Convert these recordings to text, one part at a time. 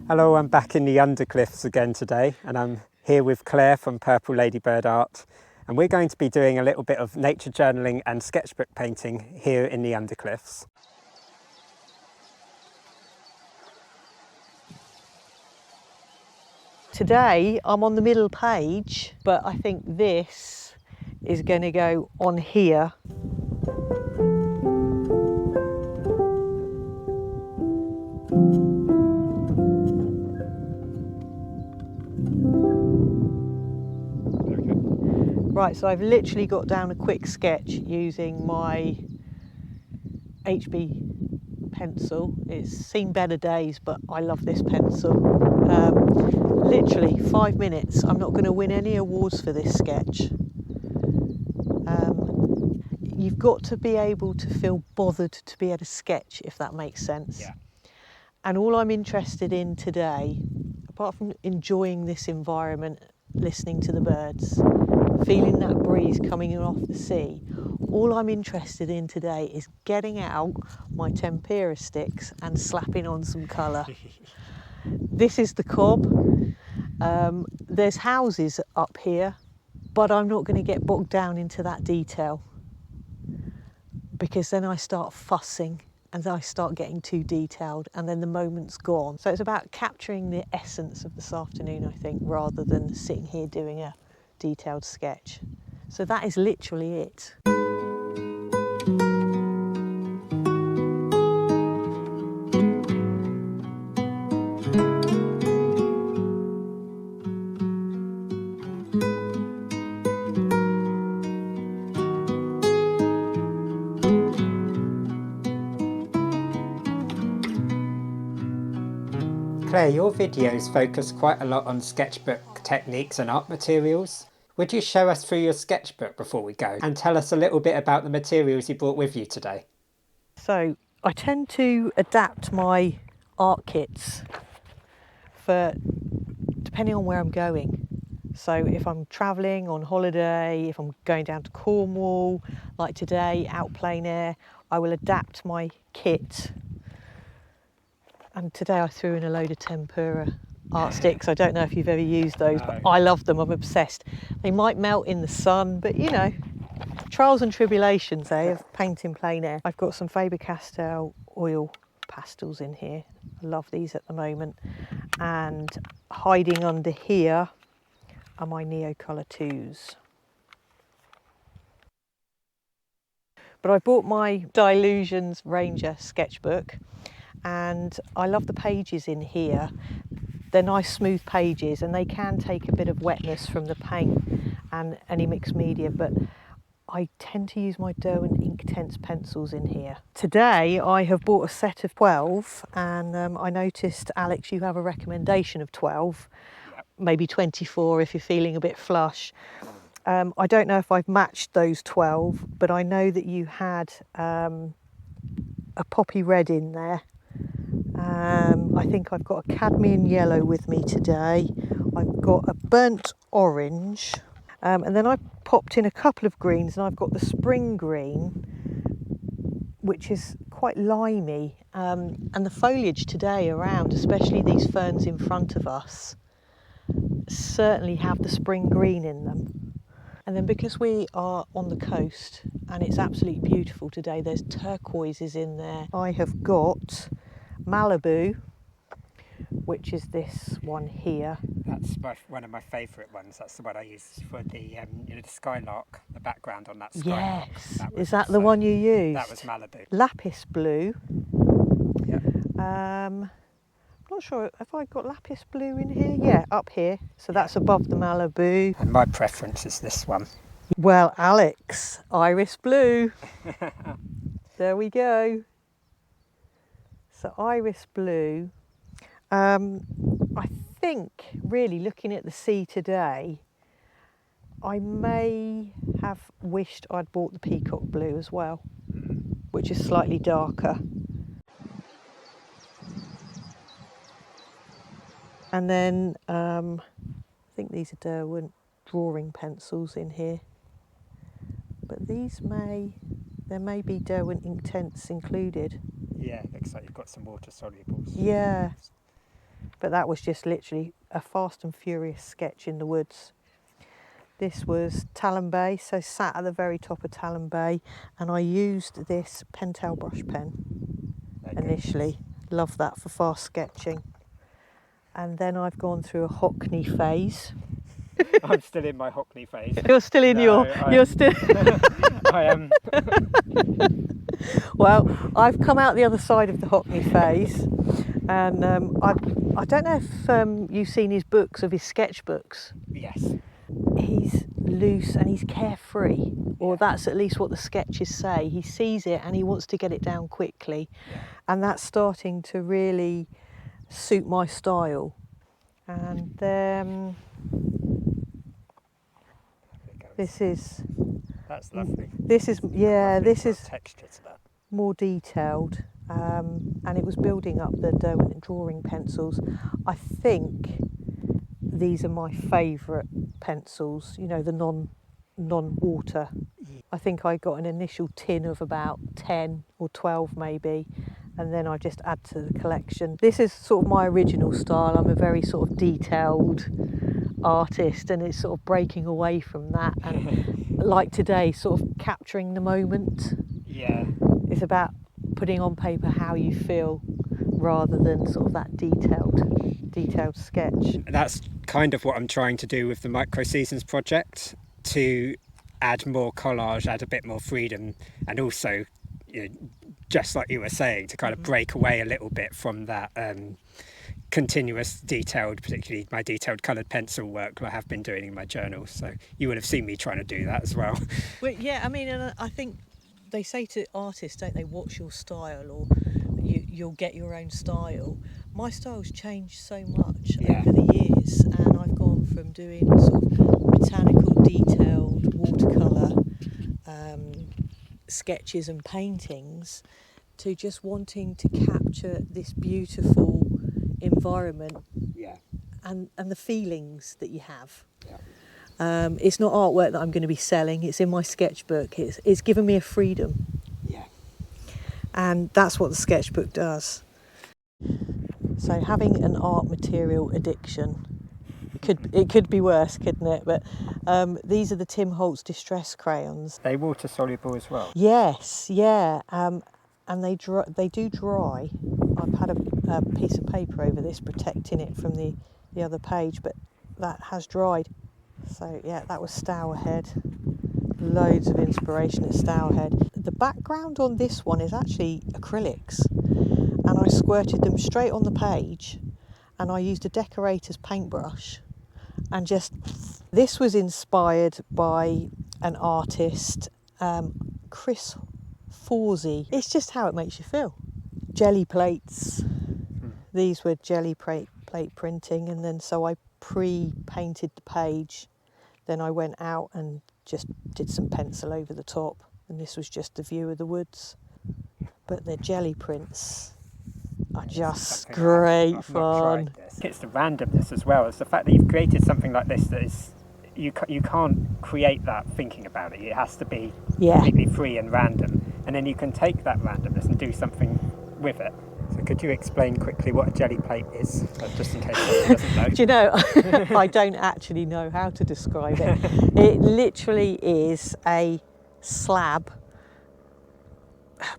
Hello, I'm back in the Undercliffs again today, and I'm here with Claire from Purple Ladybird Art, and we're going to be doing a little bit of nature journaling and sketchbook painting here in the Undercliffs. Today I'm on the middle page, but I think this is going to go on here. Right, so I've literally got down a quick sketch using my HB pencil. It's seen better days, but I love this pencil. Literally 5 minutes. I'm not going to win any awards for this sketch. You've got to be able to feel bothered to be able to sketch, if that makes sense. Yeah. And all I'm interested in today, apart from enjoying this environment, listening to the birds, feeling that breeze coming in off the sea, all I'm interested in today is getting out my tempera sticks and slapping on some colour. This is the Cobb. There's houses up here, but I'm not going to get bogged down into that detail, because then I start fussing and I start getting too detailed and then the moment's gone. So it's about capturing the essence of this afternoon, I think, rather than sitting here doing a detailed sketch. So that is literally it. Claire, your videos focus quite a lot on sketchbook techniques and art materials. Would you show us through your sketchbook before we go and tell us a little bit about the materials you brought with you today? So I tend to adapt my art kits for depending on where I'm going. So if I'm travelling on holiday, if I'm going down to Cornwall, like today, out plein air, I will adapt my kit. And today I threw in a load of tempera art sticks. I don't know if you've ever used those, but I love them. I'm obsessed. They might melt in the sun, but you know, trials and tribulations, of painting plein air. I've got some Faber-Castell oil pastels in here. I love these at the moment. And hiding under here are my Neocolor 2s. But I bought my Dilutions Ranger sketchbook, and I love the pages in here. They're nice smooth pages, and they can take a bit of wetness from the paint and any mixed media, but I tend to use my Derwent Inktense pencils in here. Today I have bought a set of 12, and I noticed, Alex, you have a recommendation of 12, maybe 24 if you're feeling a bit flush. I don't know if I've matched those 12, but I know that you had a poppy red in there. I think I've got a cadmium yellow with me today. I've got a burnt orange, and then I popped in a couple of greens, and I've got the spring green, which is quite limey, and the foliage today around, especially these ferns in front of us, certainly have the spring green in them. And then because we are on the coast and it's absolutely beautiful today, there's turquoises in there. I have got Malibu, which is this one here. That's one of my favourite ones. That's the one I use for the the skylark, the background on that skylark. Yes, is that the one you used? That was Malibu. Lapis blue. Yeah. Not sure if I got lapis blue in here. Yeah, up here. So that's above the Malibu. And my preference is this one. Well, Alex, iris blue. There we go. So iris blue. I think, really looking at the sea today, I may have wished I'd bought the peacock blue as well, which is slightly darker. And then I think these are Derwent drawing pencils in here, but there may be Derwent Inktense included. Yeah, looks like you've got some water solubles. Yeah. But that was just literally a fast and furious sketch in the woods. This was Talon Bay, so sat at the very top of Talon Bay, and I used this Pentel brush pen initially. Love that for fast sketching. And then I've gone through a Hockney phase. I'm still in my Hockney phase. You're still in you're still. I am. Well, I've come out the other side of the Hockney phase, and I don't know if you've seen his books, of his sketchbooks. Yes. He's loose and he's carefree, or that's at least what the sketches say. He sees it and he wants to get it down quickly, and that's starting to really suit my style. And this is. That's lovely. This is this is texture to that. More detailed, and it was building up the Derwent drawing pencils. I think these are my favourite pencils, you know, the non-water. I think I got an initial tin of about 10 or 12 maybe, and then I just add to the collection. This is sort of my original style. I'm a very sort of detailed artist, and it's sort of breaking away from that, and like today, sort of capturing the moment. Yeah. It's about putting on paper how you feel rather than sort of that detailed sketch. That's kind of what I'm trying to do with the Micro Seasons project, to add more collage, add a bit more freedom, and also, you know, just like you were saying, to kind of break away a little bit from that continuous detailed, particularly my detailed coloured pencil work I have been doing in my journal. So you would have seen me trying to do that as well. Well, yeah, I mean, and I think they say to artists, don't they, what's your style, or you'll get your own style. My style's changed so much over the years, and I've gone from doing sort of botanical, detailed watercolour sketches and paintings to just wanting to capture this beautiful environment and the feelings that you have. It's not artwork that I'm going to be selling, it's in my sketchbook. It's given me a freedom. And that's what the sketchbook does. So having an art material addiction, it could be worse, couldn't it? But these are the Tim Holtz Distress crayons. They water soluble as well? Yes, yeah. And they do dry. I've had a piece of paper over this protecting it from the other page, but that has dried. So yeah, that was Stourhead. Loads of inspiration at Stourhead. The background on this one is actually acrylics, and I squirted them straight on the page, and I used a decorator's paintbrush, and just, this was inspired by an artist, Chris Forsey. It's just how it makes you feel. Jelly plates. These were jelly plate printing, and then so I pre-painted the page. Then I went out and just did some pencil over the top, and this was just a view of the woods. But the jelly prints are just great fun. It's the randomness as well. It's the fact that you've created something like this that is, you can't create that thinking about it. It has to be completely free and random, and then you can take that randomness and do something with it. So could you explain quickly what a jelly plate is, just in case someone doesn't know? Do you know, I don't actually know how to describe it. It literally is a slab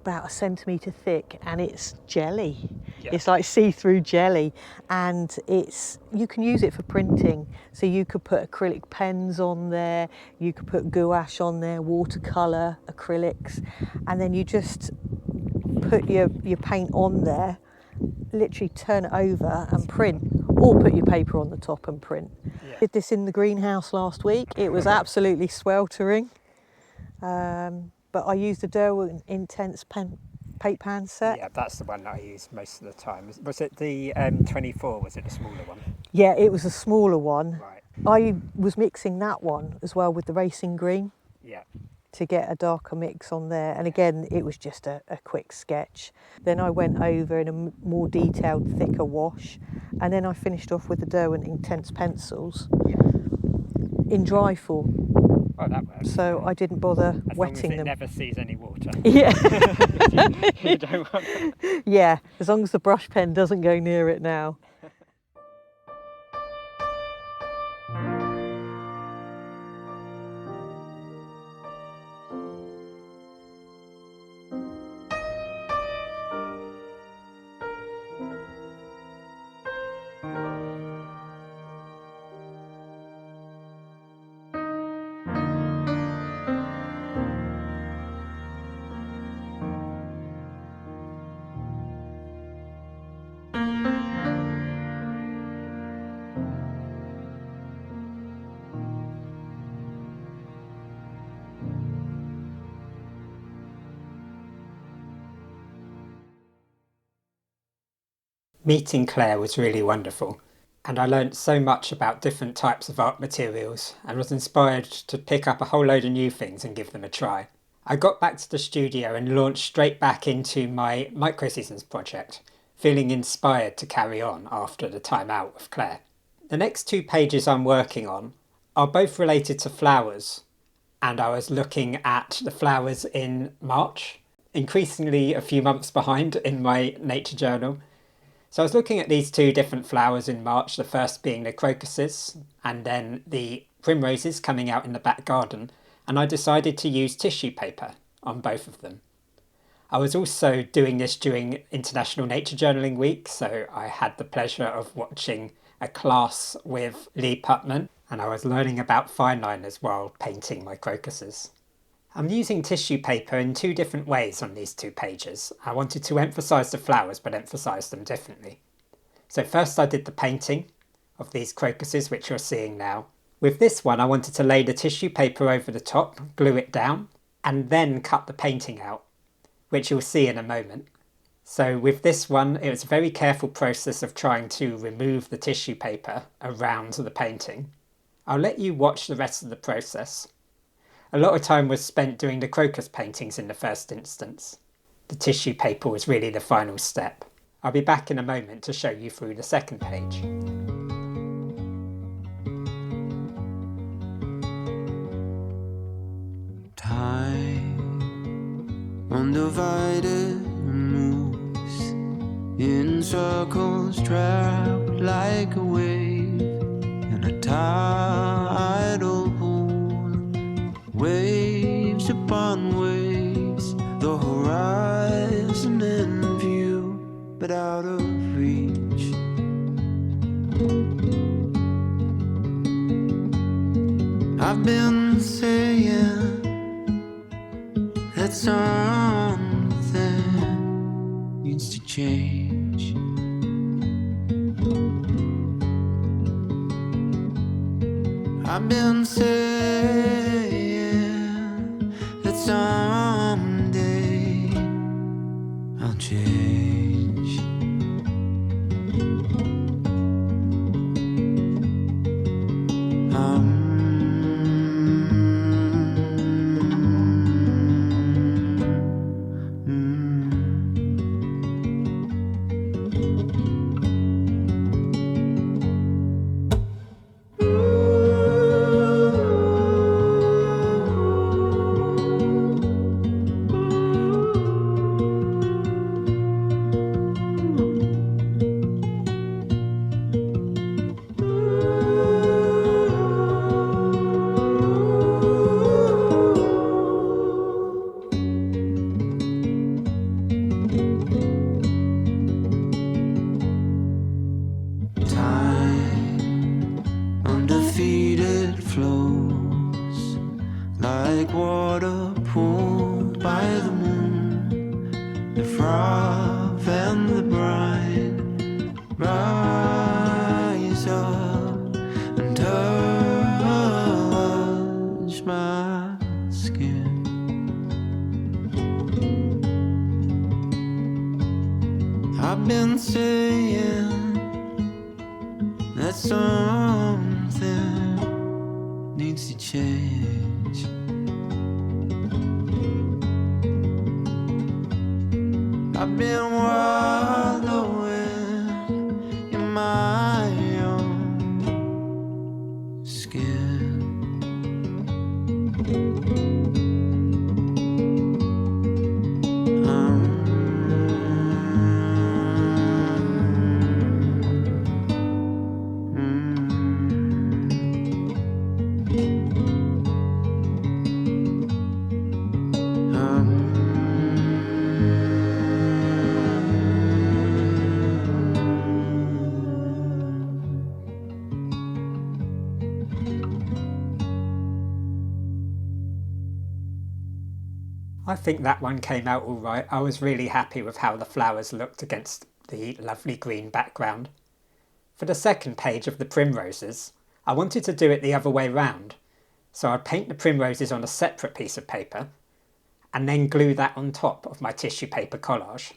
about 1 centimetre thick, and it's jelly. It's like see-through jelly, and you can use it for printing. So you could put acrylic pens on there, you could put gouache on there, watercolour, acrylics, and then you just put your paint on there, literally turn it over and print, or put your paper on the top and print. Did this in the greenhouse last week. It was absolutely sweltering, but I used the Derwent Inktense paint pan set. Yeah, that's the one that I use most of the time. Was it the 24? Was it the smaller one? Yeah, it was a smaller one. Right. I was mixing that one as well with the racing green. Yeah. To get a darker mix on there, and again it was just a quick sketch. Then I went over in a more detailed, thicker wash, and then I finished off with the Derwent Inktense pencils in dry form. Oh, that works. So I didn't bother as wetting long as it them. never sees any water. Yeah. You don't want that. Yeah, as long as the brush pen doesn't go near it now. Meeting Clare was really wonderful, and I learnt so much about different types of art materials and was inspired to pick up a whole load of new things and give them a try. I got back to the studio and launched straight back into my micro-seasons project, feeling inspired to carry on after the time out with Clare. The next 2 pages I'm working on are both related to flowers, and I was looking at the flowers in March, increasingly a few months behind in my nature journal. So I was looking at these 2 different flowers in March, the first being the crocuses and then the primroses coming out in the back garden, and I decided to use tissue paper on both of them. I was also doing this during International Nature Journaling Week, so I had the pleasure of watching a class with Lee Putman, and I was learning about fine liners while painting my crocuses. I'm using tissue paper in 2 different ways on these 2 pages. I wanted to emphasise the flowers, but emphasise them differently. So first I did the painting of these crocuses, which you're seeing now. With this one, I wanted to lay the tissue paper over the top, glue it down, and then cut the painting out, which you'll see in a moment. So with this one, it was a very careful process of trying to remove the tissue paper around the painting. I'll let you watch the rest of the process. A lot of time was spent doing the crocus paintings in the first instance. The tissue paper was really the final step. I'll be back in a moment to show you through the second page. Time undivided moves in circles, trapped like a wave in a tidal pool. Waves upon waves, the horizon in view, but out of reach. I've been saying that something needs to change. I've been saying that someday I'll change. Like water pulled by the moon, the froth and the brine rise up and touch my skin. I've been saying that something needs to change. I've been wallowing in my own skin. I think that one came out all right. I was really happy with how the flowers looked against the lovely green background. For the second page of the primroses, I wanted to do it the other way round. So I'd paint the primroses on a separate piece of paper and then glue that on top of my tissue paper collage.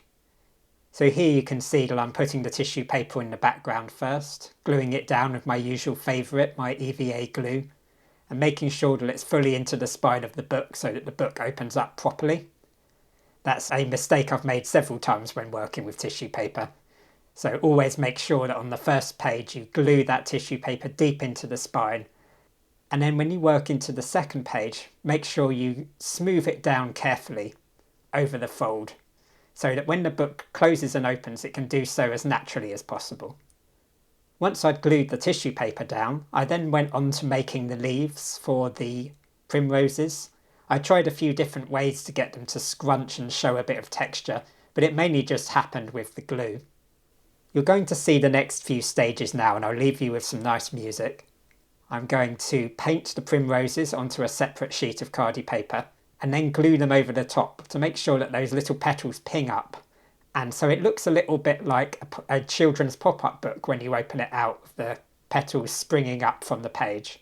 So here you can see that I'm putting the tissue paper in the background first, gluing it down with my usual favourite, my EVA glue, and making sure that it's fully into the spine of the book so that the book opens up properly. That's a mistake I've made several times when working with tissue paper. So always make sure that on the first page you glue that tissue paper deep into the spine. And then when you work into the second page, make sure you smooth it down carefully over the fold so that when the book closes and opens, it can do so as naturally as possible. Once I'd glued the tissue paper down, I then went on to making the leaves for the primroses. I tried a few different ways to get them to scrunch and show a bit of texture, but it mainly just happened with the glue. You're going to see the next few stages now, and I'll leave you with some nice music. I'm going to paint the primroses onto a separate sheet of cardie paper and then glue them over the top to make sure that those little petals ping up. And so it looks a little bit like a children's pop-up book when you open it out, with the petals springing up from the page.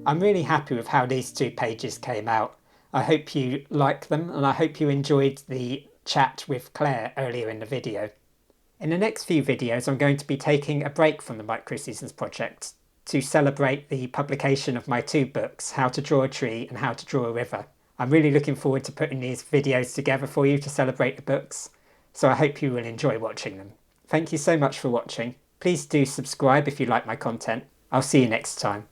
I'm really happy with how these 2 pages came out. I hope you like them, and I hope you enjoyed the chat with Claire earlier in the video. In the next few videos, I'm going to be taking a break from the Micro Seasons project to celebrate the publication of my 2 books, How to Draw a Tree and How to Draw a River. I'm really looking forward to putting these videos together for you to celebrate the books, so I hope you will enjoy watching them. Thank you so much for watching. Please do subscribe if you like my content. I'll see you next time.